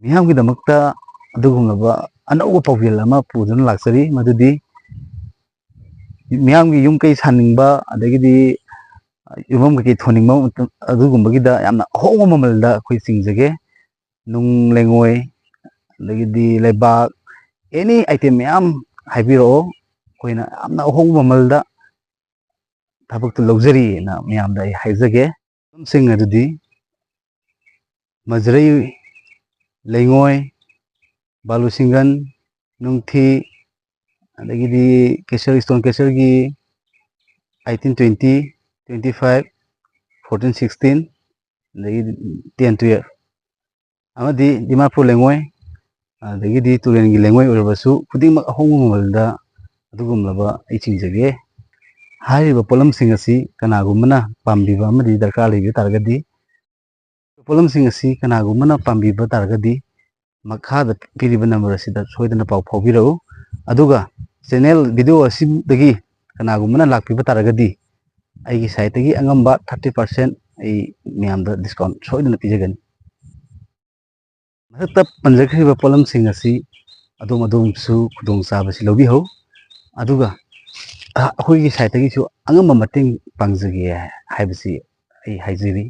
ꯃꯤꯌꯥꯝꯒꯤꯗꯃꯛꯇ ꯑꯗꯨꯒꯨꯝꯂꯕ ꯑꯅꯧꯕ ꯄꯥꯎꯖꯦꯜ ꯑꯃ ꯄꯨꯗꯨꯅ ꯂꯥꯛꯆꯔꯤ, ꯃꯗꯨꯗꯤ ꯃꯤꯌꯥꯝꯒꯤ ꯌꯨꯝ ꯀꯩ ꯁꯥꯅꯤꯡꯕ ꯑꯗꯒꯤꯗꯤ ꯌꯨꯝꯐꯝ ꯀꯩꯀꯩ ꯊꯣꯟꯅꯤꯡꯕ ꯑꯗꯨꯒꯨꯝꯕꯒꯤꯗ ꯌꯥꯝꯅ ꯑꯍꯣꯡꯕ ꯃꯃꯜꯗ ꯑꯩꯈꯣꯏ ꯆꯤꯡꯖꯒꯦ꯫ ꯅꯨꯡ ꯂꯩꯉꯣꯏ ꯑꯗꯒꯤꯗꯤ ꯂꯩꯕꯥꯛ ꯑꯦꯅꯤ ꯑꯥꯏꯇꯦꯝ ꯃꯌꯥꯝ ꯍꯥꯏꯕꯤꯔꯛꯑꯣ, ꯑꯩꯈꯣꯏꯅ ꯌꯥꯝꯅ ꯑꯍꯣꯡꯕ ꯃꯃꯜꯗ ꯊꯕꯛꯇꯨ ꯂꯧꯖꯔꯤꯅ ꯃꯌꯥꯝꯗ ꯑꯩ ꯍꯥꯏꯖꯒꯦ꯫ ꯄꯣꯠꯂꯝꯁꯤꯡ ꯑꯗꯨꯗꯤ ꯃꯖꯔꯩ, ꯂꯩꯉꯣꯏ, ꯕꯥꯂꯨꯁꯤꯡꯒꯟ, ꯅꯨꯡꯊꯤ, ꯑꯗꯒꯤꯗꯤ ꯀꯦꯁꯔ, ꯁ꯭ꯇꯣꯟ ꯀꯦꯁꯔꯒꯤ 1820, 25, 14, 16, ꯑꯗꯒꯤꯗꯤ 10, 12 ꯑꯃꯗꯤ ꯗꯤꯃꯥꯄꯨꯔ ꯂꯩꯉꯣꯏ, ꯑꯗꯒꯤꯗꯤ ꯇꯨꯔꯦꯟꯒꯤ ꯂꯩꯉꯣꯏ ꯑꯣꯏꯔꯕꯁꯨ ꯈꯨꯗꯤꯡꯃꯛ ꯑꯍꯣꯡꯕ ꯃꯃꯜꯗ ꯑꯗꯨꯒꯨꯝꯂꯕ ꯑꯩ ꯆꯤꯡꯖꯒꯦ꯫ ꯍꯥꯏꯔꯤꯕ ꯄꯣꯠꯂꯝꯁꯤꯡ ꯑꯁꯤ ꯀꯅꯥꯒꯨꯝꯕꯅ ꯄꯥꯝꯕꯤꯕ ꯑꯃꯗꯤ ꯗꯔꯀꯥꯔ ꯂꯩꯕ ꯇꯥꯔꯒꯗꯤ ꯄꯣꯠꯂꯝꯁꯤꯡ ꯑꯁꯤ ꯀꯅꯥꯒꯨꯝꯕꯅ ꯄꯥꯝꯕꯤꯕ ꯇꯥꯔꯒꯗꯤ ꯃꯈꯥꯗ ꯄꯤꯔꯤꯕ ꯅꯝꯕꯔ ꯑꯁꯤꯗ ꯁꯣꯏꯗꯅ ꯄꯥꯎ ꯐꯥꯎꯕꯤꯔꯛꯎ꯫ ꯑꯗꯨꯒ ꯆꯦꯅꯦꯜ ꯚꯤꯗꯤꯑꯣ ꯑꯁꯤꯗꯒꯤ ꯀꯅꯥꯒꯨꯝꯕꯅ ꯂꯥꯛꯄꯤꯕ ꯇꯥꯔꯒꯗꯤ ꯑꯩꯒꯤ ꯁꯥꯏꯠꯇꯒꯤ ꯑꯉꯝꯕ 30% ꯑꯩ ꯃꯌꯥꯝꯗ ꯗꯤꯁꯀꯥꯎꯟꯠ ꯁꯣꯏꯗꯅ ꯄꯤꯖꯒꯅꯤ꯫ ꯃꯊꯛꯇ ꯄꯟꯖꯈ꯭ꯔꯤꯕ ꯄꯣꯠꯂꯝꯁꯤꯡ ꯑꯁꯤ ꯑꯗꯣꯝꯁꯨ ꯈꯨꯗꯣꯡꯆꯥꯕꯁꯤ ꯂꯧꯕꯤꯍꯧ, ꯑꯗꯨꯒ ꯑꯩꯈꯣꯏꯒꯤ ꯁꯥꯏꯠꯇꯒꯤꯁꯨ ꯑꯉꯝꯕ ꯃꯇꯦꯡ ꯄꯥꯡꯖꯒꯦ ꯍꯥꯏꯕꯁꯤ ꯑꯩ ꯍꯥꯏꯖꯔꯤ꯫